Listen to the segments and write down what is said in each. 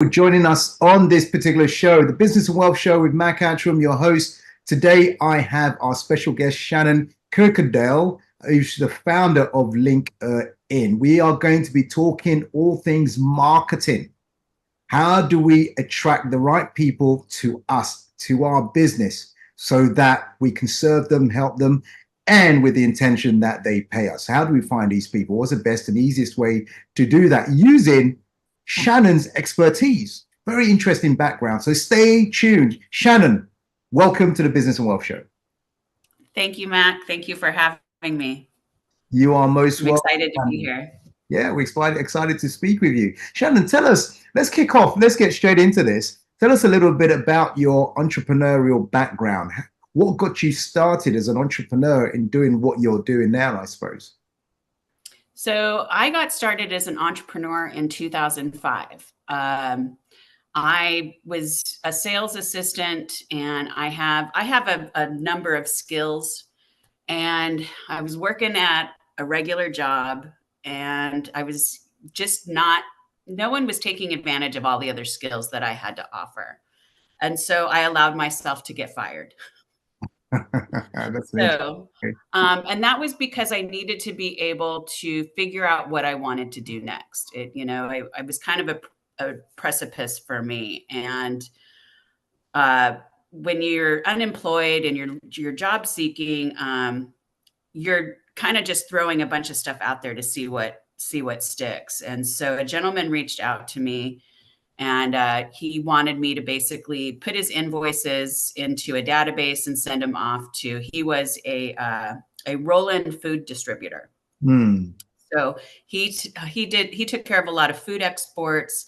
For joining us on this particular show, the Business and Wealth Show with Mac Attram, your host. Today, I have our special guest, Shannon Kuykendall, who's the founder of LinkedIn. We are going to be talking all things marketing. How do we attract the right people to us, to our business, so that we can serve them, help them, and with the intention that they pay us? How do we find these people? What's the best and easiest way to do that using Shannon's expertise? Very interesting background. So stay tuned. Shannon, welcome to the Business and Wealth Show. Thank you, Mac. Thank you for having me. You are most welcome. I'm excited to be here. Yeah, we're excited to speak with you. Shannon, tell us, let's kick off. Let's get straight into this. Tell us a little bit about your entrepreneurial background. What got you started as an entrepreneur in doing what you're doing now, I suppose? So I got started as an entrepreneur in 2005. I was a sales assistant, and I have a number of skills, and I was working at a regular job, and I was just no one was taking advantage of all the other skills that I had to offer. And so I allowed myself to get fired. That's And that was because I needed to be able to figure out what I wanted to do next. I was kind of a precipice for me. And when you're unemployed and you're job seeking, you're kind of just throwing a bunch of stuff out there to see what sticks. And so a gentleman reached out to me, and he wanted me to basically put his invoices into a database and send them off to. He was a roll-in food distributor. So he took care of a lot of food exports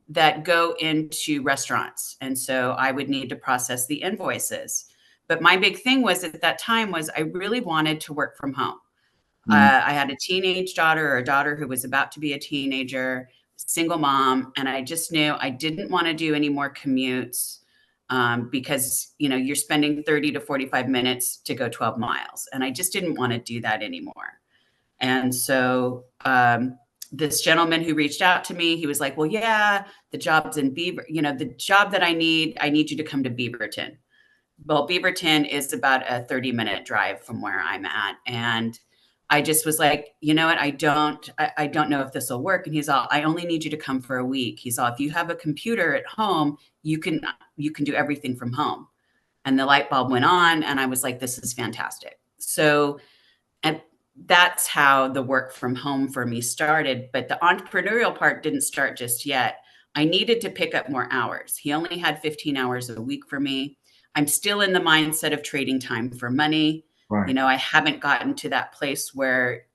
that go into restaurants, and so I would need to process the invoices. But my big thing was at that time was I really wanted to work from home. I had a teenage daughter, or a daughter who was about to be a teenager, single mom, and I just knew I didn't want to do any more commutes because you're spending 30 to 45 minutes to go 12 miles, and I just didn't want to do that anymore. And so this gentleman who reached out to me, he was like, well, yeah, the job's in the job that I need you to come to Beaverton. Well, Beaverton is about a 30-minute drive from where I'm at. And I just was like, you know what? I don't know if this will work. And he's all, I only need you to come for a week. He's all, if you have a computer at home, you can do everything from home. And the light bulb went on, and I was like, this is fantastic. So, and that's how the work from home for me started. But the entrepreneurial part didn't start just yet. I needed to pick up more hours. He only had 15 hours a week for me. I'm still in the mindset of trading time for money. Right. I haven't gotten to that place where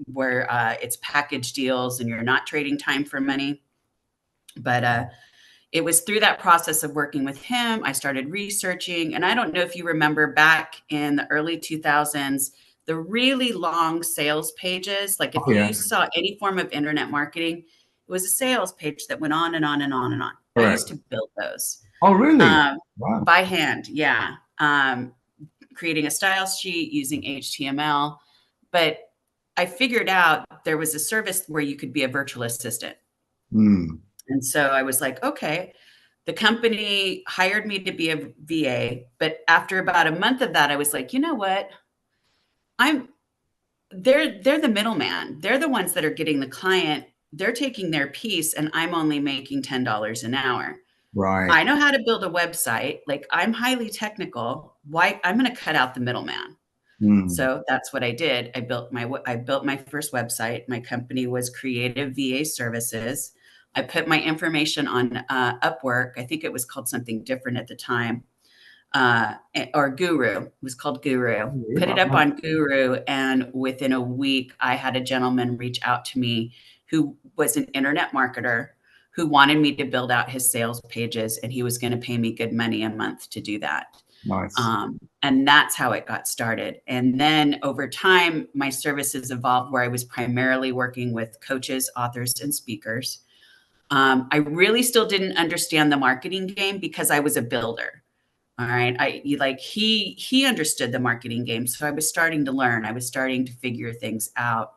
it's package deals and you're not trading time for money. But it was through that process of working with him, I started researching. And I don't know if you remember back in the early 2000s, the really long sales pages. Like if you saw any form of internet marketing, it was a sales page that went on and on and on and on. Right. I used to build those. Oh, really? Wow. By hand. Yeah. Creating a style sheet using HTML. But I figured out there was a service where you could be a virtual assistant. And so I was like, okay, the company hired me to be a VA. But after about a month of that, I was like, you know what? They're the middleman. They're the ones that are getting the client. They're taking their piece, and I'm only making $10 an hour. Right. I know how to build a website. Like, I'm highly technical. Why? I'm going to cut out the middleman. So that's what I did. I built my first website. My company was Creative VA Services. I put my information on Upwork. I think it was called something different at the time. Or Guru. It was called Guru. Put it up on Guru, and within a week, I had a gentleman reach out to me who was an internet marketer who wanted me to build out his sales pages, and he was going to pay me good money a month to do that. Nice. And that's how it got started. And then over time, my services evolved where I was primarily working with coaches, authors, and speakers. I really still didn't understand the marketing game because I was a builder. All right. He understood the marketing game. So I was starting to learn. I was starting to figure things out.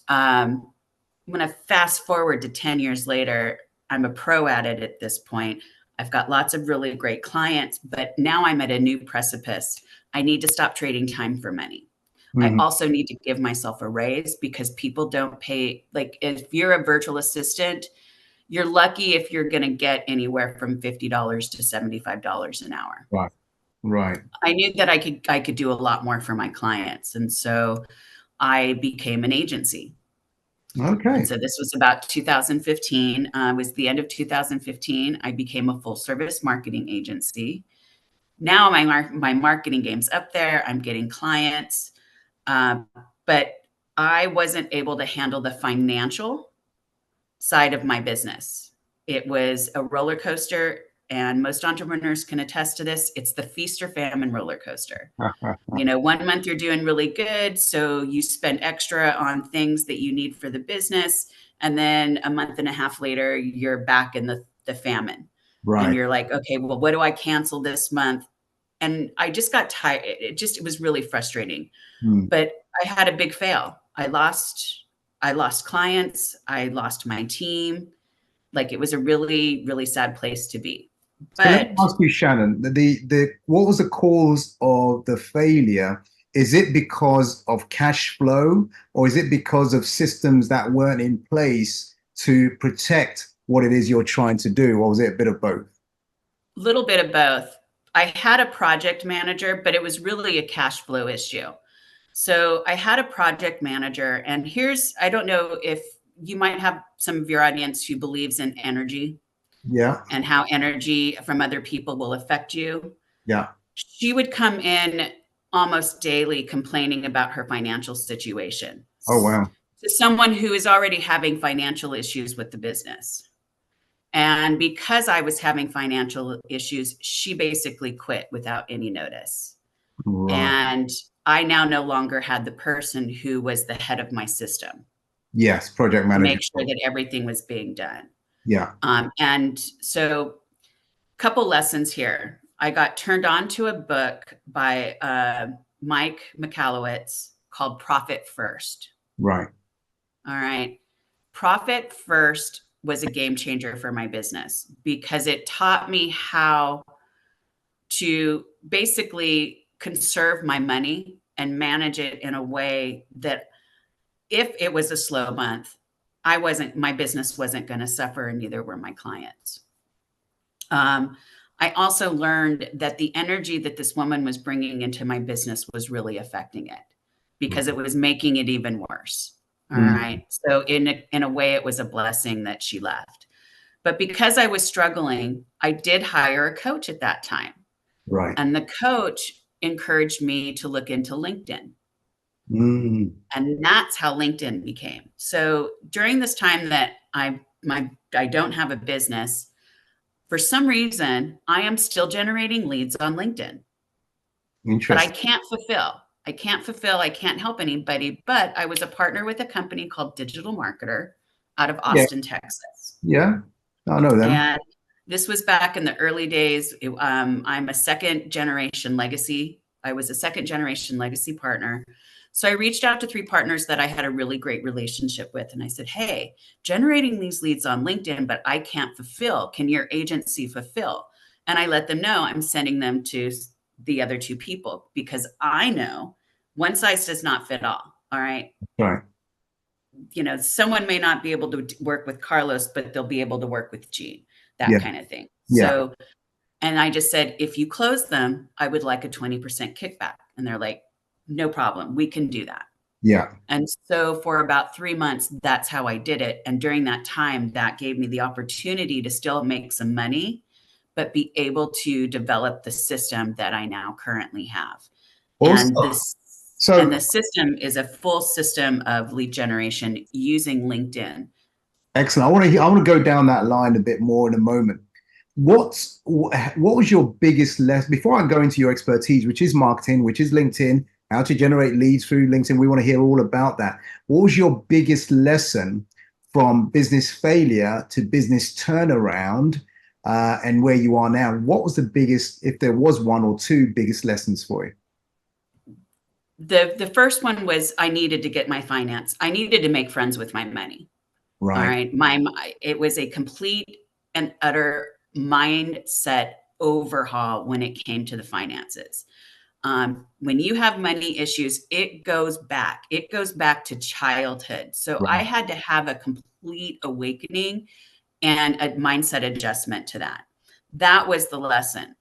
When I fast forward to 10 years later, I'm a pro at it at this point. I've got lots of really great clients, but now I'm at a new precipice. I need to stop trading time for money. I Mhm. also need to give myself a raise because people don't pay. Like if you're a virtual assistant, you're lucky if you're going to get anywhere from $50 to $75 an hour. Right. Right. I knew that I could do a lot more for my clients. And so I became an agency. And Okay. so this was about 2015. Was the end of 2015. I became a full service marketing agency. Now my marketing game's up there. I'm getting clients, but I wasn't able to handle the financial side of my business. It was a roller coaster, and most entrepreneurs can attest to this. It's the feast or famine roller coaster. You know, one month you're doing really good, so you spend extra on things that you need for the business, and then a month and a half later, you're back in the famine, and Right. you're like, okay, well, what do I cancel this month? And I just got tired. It was really frustrating. Mm. But I had a big fail. I lost clients. I lost my team. Like it was a really, really sad place to be. So let me But ask you, Shannon, the what was the cause of the failure? Is it because of cash flow, or is it because of systems that weren't in place to protect what it is you're trying to do, or was it a bit of both? a little bit of both. I had a project manager, but it was really a cash flow issue. So I had a project manager, and I don't know if you might have some of your audience who believes in energy Yeah. and how energy from other people will affect you. Yeah. She would come in almost daily complaining about her financial situation Oh, wow. to someone who is already having financial issues with the business. And because I was having financial issues, she basically quit without any notice. Right. And I now no longer had the person who was the head of my system Yes. Project to manager. make sure that everything was being done. Yeah. And so, couple lessons here. I got turned on to a book by Mike Michalowicz called Profit First. Right. All right. Profit First was a game changer for my business because it taught me how to basically conserve my money and manage it in a way that if it was a slow month, my business wasn't going to suffer, and neither were my clients. I also learned that the energy that this woman was bringing into my business was really affecting it because it was making it even worse. All Mm. right. So in a way, it was a blessing that she left. But because I was struggling, I did hire a coach at that time. Right. And the coach encouraged me to look into LinkedIn. Mm. And that's how LinkedIn became. So during this time that I don't have a business, for some reason, I am still generating leads on LinkedIn, but I Interesting. can't fulfill. I can't help anybody. But I was a partner with a company called Digital Marketer out of Yeah. Austin, Texas. Yeah. I know them. And this was back in the early days. I'm a second generation legacy. I was a second generation legacy partner. So I reached out to 3 partners that I had a really great relationship with. And I said, hey, generating these leads on LinkedIn, but I can't fulfill. Can your agency fulfill? And I let them know I'm sending them to the other 2 people because I know one size does not fit all. All right. Right. You know, someone may not be able to work with Carlos, but they'll be able to work with Gene, that Yeah. kind of thing. Yeah. So, and I just said, if you close them, I would like a 20% kickback. And they're like, no problem. We can do that. Yeah. And so for about 3 months, that's how I did it. And during that time, that gave me the opportunity to still make some money, but be able to develop the system that I now currently have. Also, And this and so the system is a full system of lead generation using LinkedIn. excellent. I want to go down that line a bit more in a moment. What was your biggest lesson before I go into your expertise, which is marketing, which is LinkedIn, how to generate leads through LinkedIn? We want to hear all about that. What was your biggest lesson from business failure to business turnaround, and where you are now? What was the biggest, if there was one or two biggest lessons for you? The first one was I needed to get my finance. I needed to make friends with my money. All Right. right. It was a complete and utter mindset overhaul when it came to the finances. When you have money issues, it goes back. It goes back to childhood. So I Right. had to have a complete awakening and a mindset adjustment to that. That was the lesson.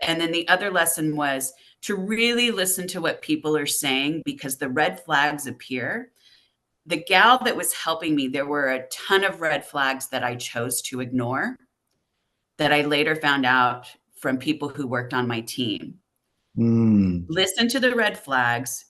And then the other lesson was to really listen to what people are saying, because the red flags appear. The gal that was helping me, there were a ton of red flags that I chose to ignore, that I later found out from people who worked on my team. Mm. Listen to the red flags.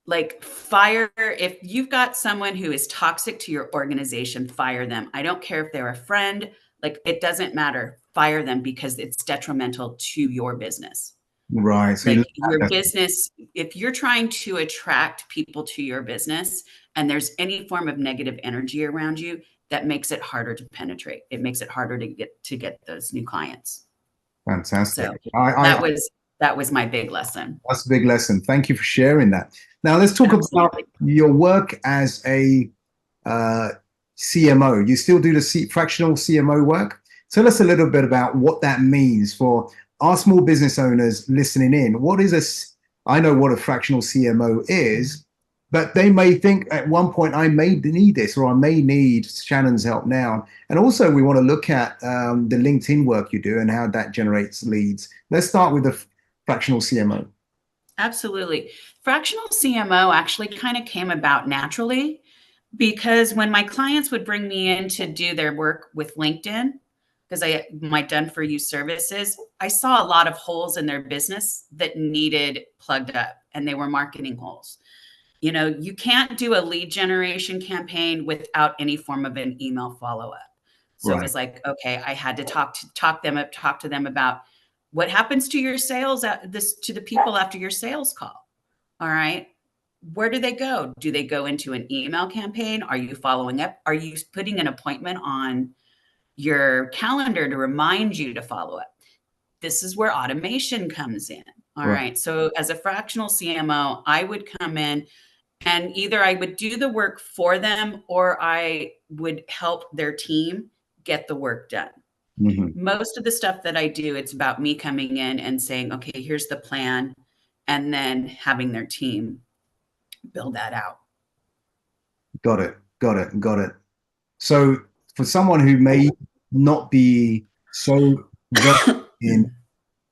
Like, fire, if you've got someone who is toxic to your organization, fire them. I don't care if they're a friend, like, it doesn't matter. Fire them, because it's detrimental to your business. Right. So Like, your business, if you're trying to attract people to your business and there's any form of negative energy around you, that makes it harder to penetrate. It makes it harder to get those new clients. fantastic. So I that was my big lesson. That's a big lesson. Thank you for sharing that. Now let's talk about Absolutely. your work as a CMO. You still do the fractional CMO work. Tell us a little bit about what that means for our small business owners listening in. What is I know what a fractional CMO is, but they may think at one point, I may need this, or I may need Shannon's help now. And also we want to look at the LinkedIn work you do and how that generates leads. Let's start with the fractional CMO. Absolutely. Fractional CMO actually kind of came about naturally, because when my clients would bring me in to do their work with LinkedIn, because my done for you services, I saw a lot of holes in their business that needed plugged up, and they were marketing holes. You know, you can't do a lead generation campaign without any form of an email follow-up. So it Right. was like, okay, I had to talk to them about what happens to your sales, to the people after your sales call. All right. Where do they go? Do they go into an email campaign? Are you following up? Are you putting an appointment on your calendar to remind you to follow up? This is where automation comes in. All Right. right. So as a fractional CMO, I would come in and either I would do the work for them, or I would help their team get the work done. Mm-hmm. Most of the stuff that I do, it's about me coming in and saying, okay, here's the plan, and then having their team build that out. Got it. Got it. Got it. So for someone who may not be so versed in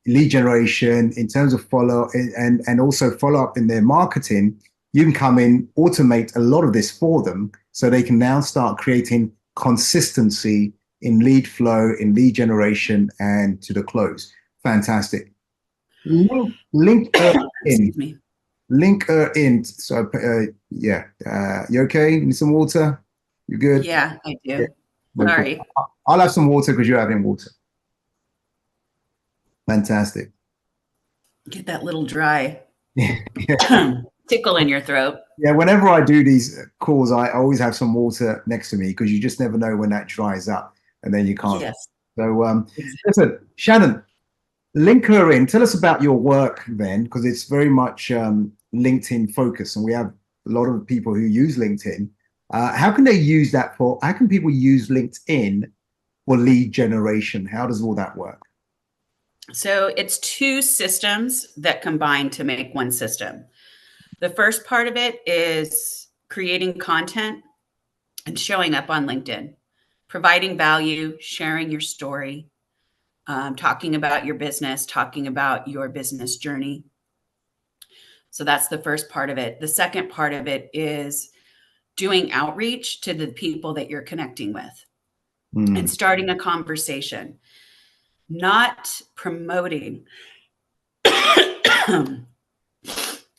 lead generation in terms of follow and also follow up in their marketing, you can come in, automate a lot of this for them so they can now start creating consistency in lead flow, in lead generation, and to the close. Fantastic. Link her in. Excuse me. Link her in. So, yeah. You okay? Need some water? You good? Yeah, I Yeah. do. Sorry. I'll have some water because you're having water. Fantastic. Get that little dry Yeah. tickle in your throat. Yeah, whenever I do these calls, I always have some water next to me because you just never know when that dries up and then you can't. Yes. So, Exactly. listen, Shannon, link her in. Tell us about your work then, because it's very much LinkedIn focused, and we have a lot of people who use LinkedIn. How can they use that for? How can people use LinkedIn for lead generation? How does all that work? So it's two systems that combine to make one system. The first part of it is creating content and showing up on LinkedIn, providing value, sharing your story, talking about your business, talking about your business journey. So that's the first part of it. The second part of it is doing outreach to the people that you're connecting with and starting a conversation, not promoting.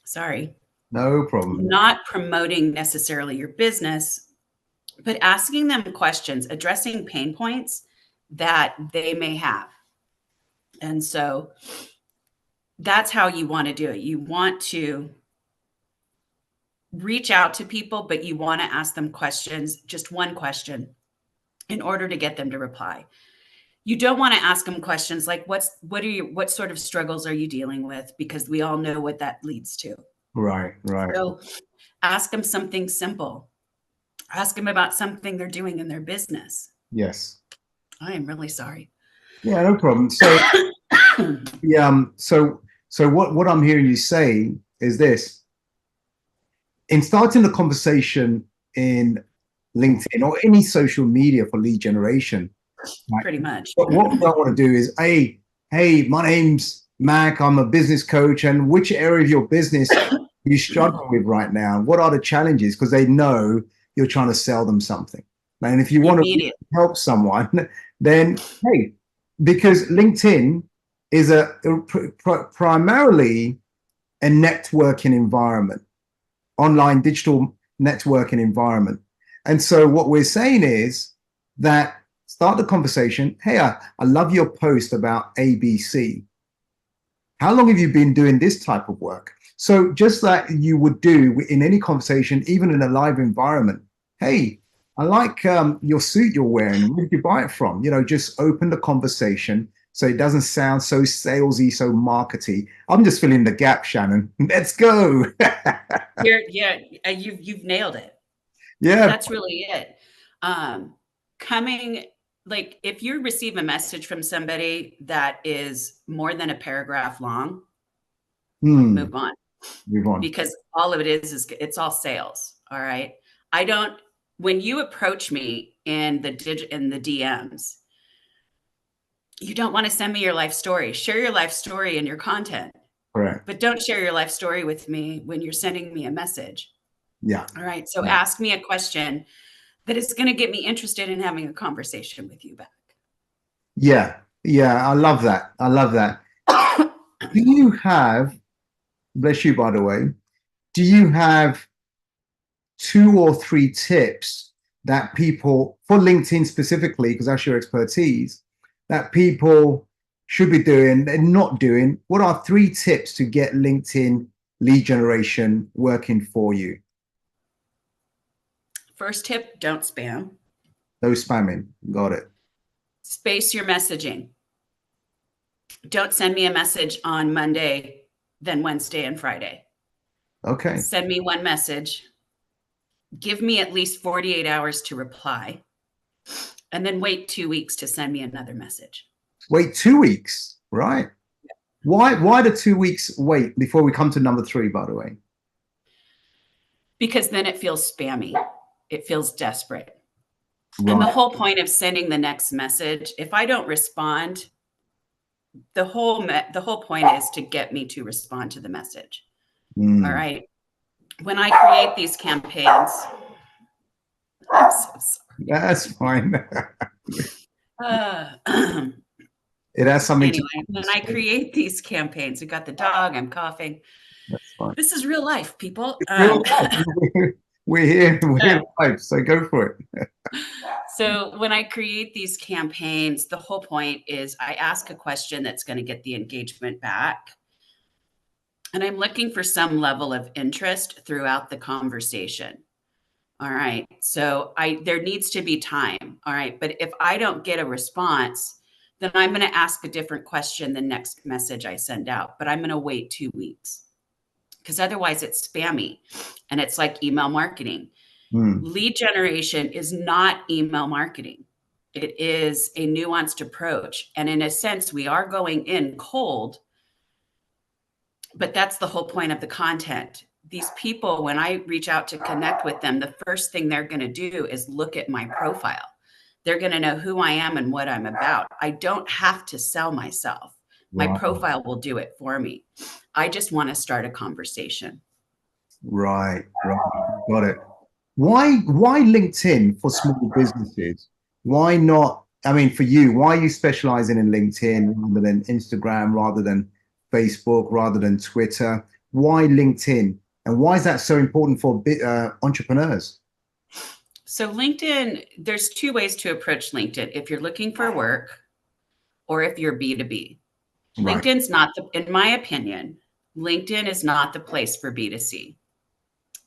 Sorry. No problem. Not promoting necessarily your business, but asking them questions, addressing pain points that they may have. And so that's how you want to do it. You want to reach out to people, but you want to ask them questions, just one question, in order to get them to reply. You don't want to ask them questions like what sort of struggles are you dealing with? Because we all know what that leads to. Right, right. So ask them something simple. Ask them about something they're doing in their business. Yes. I am really sorry. Yeah, no problem. So, yeah, so what I'm hearing you say is this: in starting the conversation in LinkedIn or any social media for lead generation, right? Pretty much. What we don't want to do is, hey, my name's Mac. I'm a business coach, and which area of your business are you struggling with right now? What are the challenges? Because they know you're trying to sell them something. And if you want to Immediate. help someone, then hey, because LinkedIn is primarily a networking environment, online digital networking environment. And so what we're saying is that start the conversation. Hey, I love your post about ABC. How long have you been doing this type of work? So just like you would do in any conversation, even in a live environment. Hey, I like your suit you're wearing. Where did you buy it from? You know, just open the conversation so it doesn't sound so salesy, so markety. I'm just filling the gap, Shannon. Let's go. You've nailed it. Yeah, That's really it. Coming, like, if you receive a message from somebody that is more than a paragraph long, move on, move on. because all of it is it's all sales. All right. I don't, when you approach me in the DMs, you don't want to send me your life story. Share your life story in your content, Correct. but don't share your life story with me when you're sending me a message. Yeah. All right. So Yeah. ask me a question that is going to get me interested in having a conversation with you back. Yeah. Yeah. I love that. I love that. Do you have, bless you, by the way, do you have 2 or 3 tips that people, for LinkedIn specifically, because that's your expertise, that people should be doing and not doing? What are 3 tips to get LinkedIn lead generation working for you? First tip, don't spam. No spamming. Got it. Space your messaging. Don't send me a message on Monday, then Wednesday and Friday. Okay. Send me one message. Give me at least 48 hours to reply, and then wait 2 weeks to send me another message. Wait 2 weeks, right? Why the 2 weeks wait before we come to number 3, by the way? Because then it feels spammy. It feels desperate. Right. And the whole point of sending the next message, if I don't respond, the whole point is to get me to respond to the message. All right. When I create these campaigns, I'm so sorry. That's fine. It has something anyway, when I create these campaigns, we got the dog, I'm coughing. That's fine. This is real life, people. We're here live, so go for it. So when I create these campaigns, the whole point is I ask a question that's going to get the engagement back. And I'm looking for some level of interest throughout the conversation. All right. So there needs to be time. All right. But if I don't get a response, then I'm going to ask a different question the next message I send out. But I'm going to wait 2 weeks, because otherwise it's spammy and it's like email marketing. Lead generation is not email marketing. It is a nuanced approach. And in a sense, we are going in cold, but that's the whole point of the content. These people, when I reach out to connect with them, the first thing they're going to do is look at my profile. They're going to know who I am and what I'm about. I don't have to sell myself. My profile will do it for me. I just want to start a conversation. Right. Got it. Why LinkedIn for small businesses? Why not? I mean, for you, why are you specializing in LinkedIn rather than Instagram, rather than Facebook, rather than Twitter? Why LinkedIn? And why is that so important for entrepreneurs? So LinkedIn, there's 2 ways to approach LinkedIn. If you're looking for work or if you're B2B. Right. LinkedIn's not in my opinion, LinkedIn is not the place for B2C.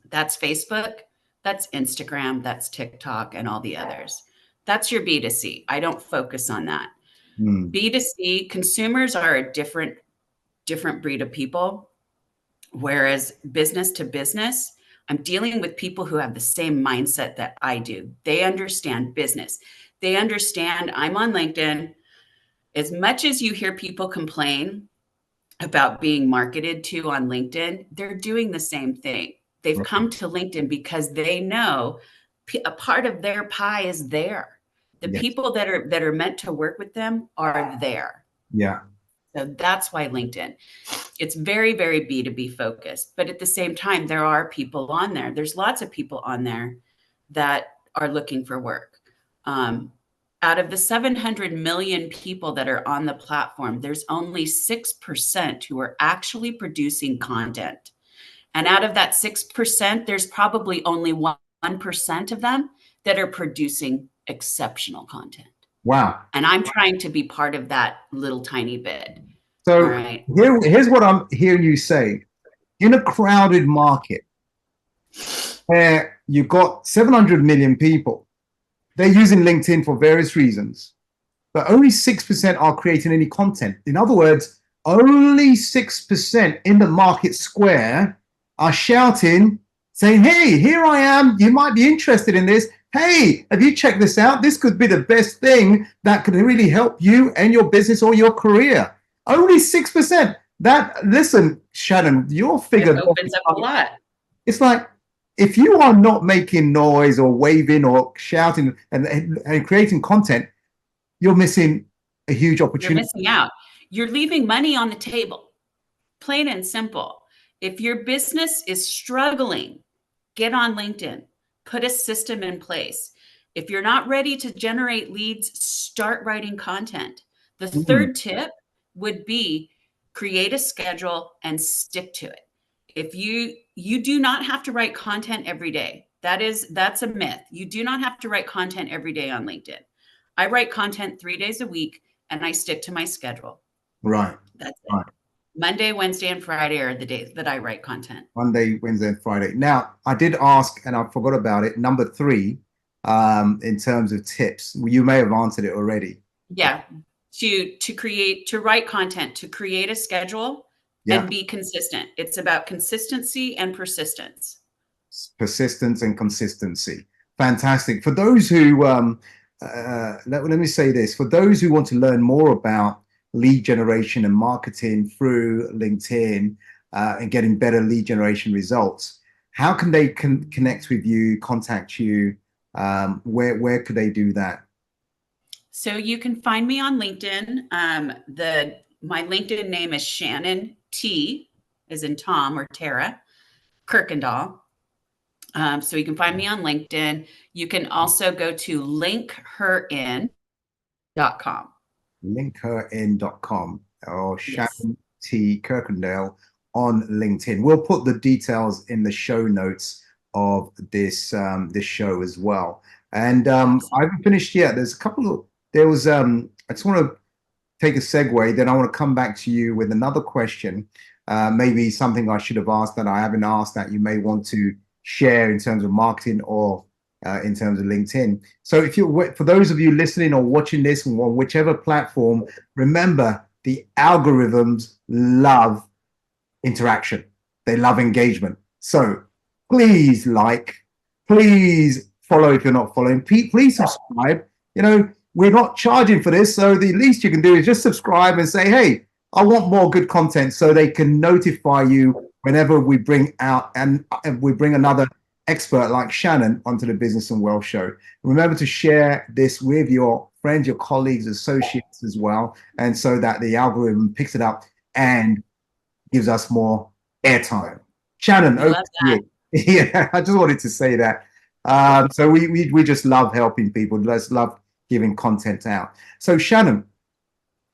That's Facebook, that's Instagram, that's TikTok, and all the others. That's your B2C. I don't focus on that. B2C, consumers are a different breed of people. Whereas business to business, I'm dealing with people who have the same mindset that I do. They understand business. They understand I'm on LinkedIn. As much as you hear people complain about being marketed to on LinkedIn, they're doing the same thing. They've come to LinkedIn because they know a part of their pie is there. The Yes. people that are meant to work with them are there. Yeah. So that's why LinkedIn. It's very, very B2B focused. But at the same time, there are people on there. There's lots of people on there that are looking for work. Out of the 700 million people that are on the platform, there's only 6% who are actually producing content. And out of that 6%, there's probably only 1% of them that are producing exceptional content. Wow. And I'm trying to be part of that little tiny bit. So all right. here's what I'm hearing you say. In a crowded market where you've got 700 million people, they're using LinkedIn for various reasons, but only 6% are creating any content. In other words, only 6% in the market square are shouting, saying, hey, here I am. You might be interested in this. Hey, have you checked this out? This could be the best thing that could really help you and your business or your career. Only 6%. Listen, Shannon, your figure opens up a lot. It's like, if you are not making noise or waving or shouting and creating content, you're missing a huge opportunity. You're missing out. You're leaving money on the table, plain and simple. If your business is struggling, get on LinkedIn, put a system in place. If you're not ready to generate leads, start writing content. The third tip would be create a schedule and stick to it. If you do not have to write content every day. That's a myth. You do not have to write content every day on LinkedIn. I write content 3 days a week and I stick to my schedule. Right. That's it. Right. Monday, Wednesday, and Friday are the days that I write content. Monday, Wednesday, and Friday. Now, I did ask, and I forgot about it, number 3, in terms of tips. You may have answered it already. Yeah. To write content, to create a schedule and be consistent. It's about consistency and persistence. Persistence and consistency. Fantastic. For those who, let me say this, for those who want to learn more about lead generation and marketing through LinkedIn and getting better lead generation results, how can they connect with you, contact you? Where could they do that? So you can find me on LinkedIn. My LinkedIn name is Shannon T, as in Tom or Tara, Kuykendall. So you can find me on LinkedIn. You can also go to linkherin.com. Linkherin.com or Shannon T. Kuykendall on LinkedIn. We'll put the details in the show notes of this show as well. And I haven't finished yet. There's a couple of I just want to take a segue, then I want to come back to you with another question, maybe something I should have asked that I haven't asked that you may want to share in terms of marketing or in terms of LinkedIn. So for those of you listening or watching this on whichever platform, remember the algorithms love interaction. They love engagement. So please please follow if you're not following. Please subscribe. We're not charging for this, so the least you can do is just subscribe and say, hey, I want more good content, so they can notify you whenever we bring out and we bring another expert like Shannon onto the Business and Wealth Show. Remember to share this with your friends, your colleagues, associates as well, and so that the algorithm picks it up and gives us more airtime. Shannon, over to you. Yeah, I just wanted to say that. So we just love helping people. Just love giving content out. So Shannon,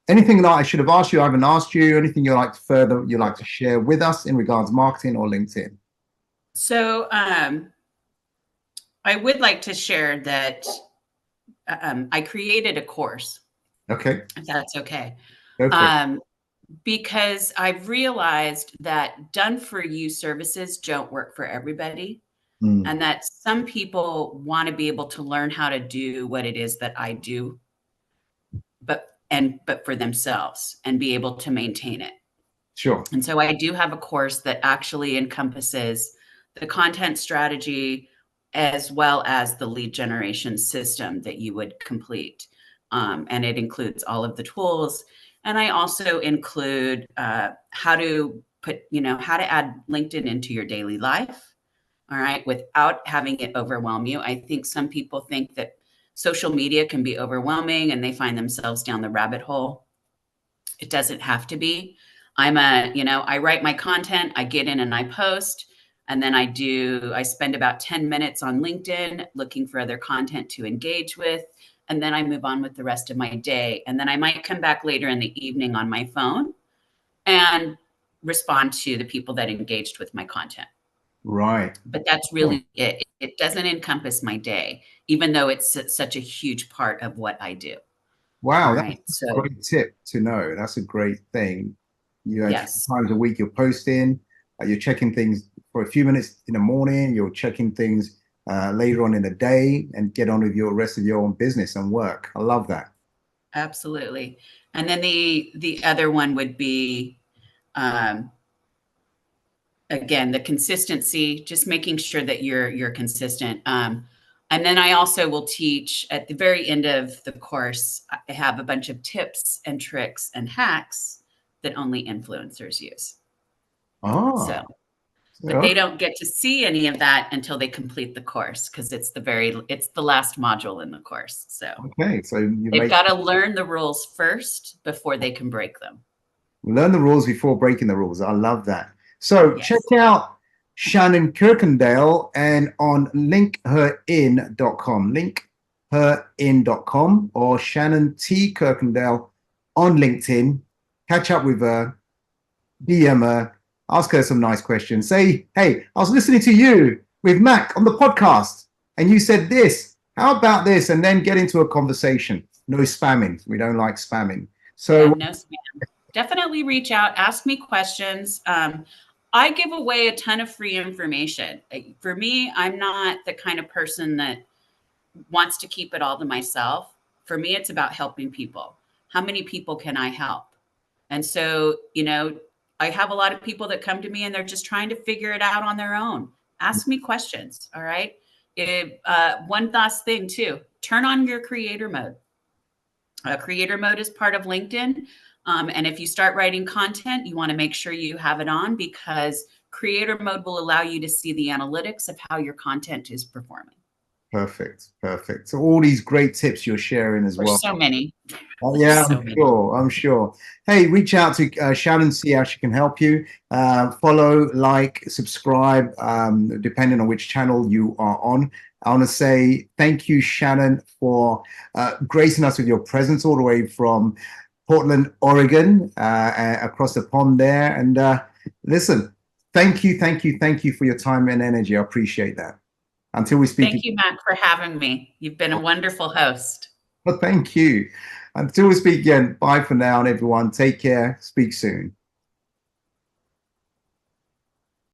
anything that I should have asked you, I haven't asked you, anything you'd like to share with us in regards to marketing or LinkedIn? So I would like to share that I created a course. Okay. If that's okay. Go for it. Because I've realized that done for you services don't work for everybody. And that some people want to be able to learn how to do what it is that I do, but for themselves and be able to maintain it. Sure. And so I do have a course that actually encompasses the content strategy as well as the lead generation system that you would complete. And it includes all of the tools. And I also include how to add LinkedIn into your daily life. All right. Without having it overwhelm you. I think some people think that social media can be overwhelming and they find themselves down the rabbit hole. It doesn't have to be. I write my content, I get in and I post, and then I spend about 10 minutes on LinkedIn looking for other content to engage with. And then I move on with the rest of my day. And then I might come back later in the evening on my phone and respond to the people that engaged with my content. Right. But that's really it. It doesn't encompass my day, even though it's such a huge part of what I do. Wow, All that's right. a great tip to know. That's a great thing. You actually Yes. times a week you're posting, you're checking things for a few minutes in the morning, you're checking things later on in the day, and get on with your rest of your own business and work. I love that. Absolutely. And then the other one would be again, the consistency, just making sure that you're consistent. And then I also will teach at the very end of the course, I have a bunch of tips and tricks and hacks that only influencers use. Ah, So, but they don't get to see any of that until they complete the course because it's the last module in the course. So okay. So you they've got to learn the rules first before they can break them. learn the rules before breaking the rules. I love that. So Yes. check out Shannon Kuykendall and on linkherin.com, linkherin.com, or Shannon T. Kuykendall on LinkedIn. Catch up with her, DM her, ask her some nice questions. Say, hey, I was listening to you with Mac on the podcast and you said this. How about this? And then get into a conversation. No spamming. We don't like spamming. So yeah, no spam. Definitely reach out, ask me questions. I give away a ton of free information. For me, I'm not the kind of person that wants to keep it all to myself. For me, it's about helping people. How many people can I help? And so, I have a lot of people that come to me and they're just trying to figure it out on their own. Ask me questions. All right. One last thing too, turn on your creator mode. Creator mode is part of LinkedIn. And if you start writing content, you want to make sure you have it on because creator mode will allow you to see the analytics of how your content is performing. perfect. So all these great tips you're sharing as well. There's so many. Yeah, So I'm sure. I'm sure. Hey, reach out to Shannon, see how she can help you. Follow, like, subscribe, depending on which channel you are on. I want to say thank you, Shannon, for gracing us with your presence all the way from Portland, Oregon, across the pond there. And listen, thank you for your time and energy. I appreciate that. Until we speak. Thank you, Matt, for having me. You've been a wonderful host. Well, thank you. Until we speak again, bye for now, and everyone. Take care. Speak soon.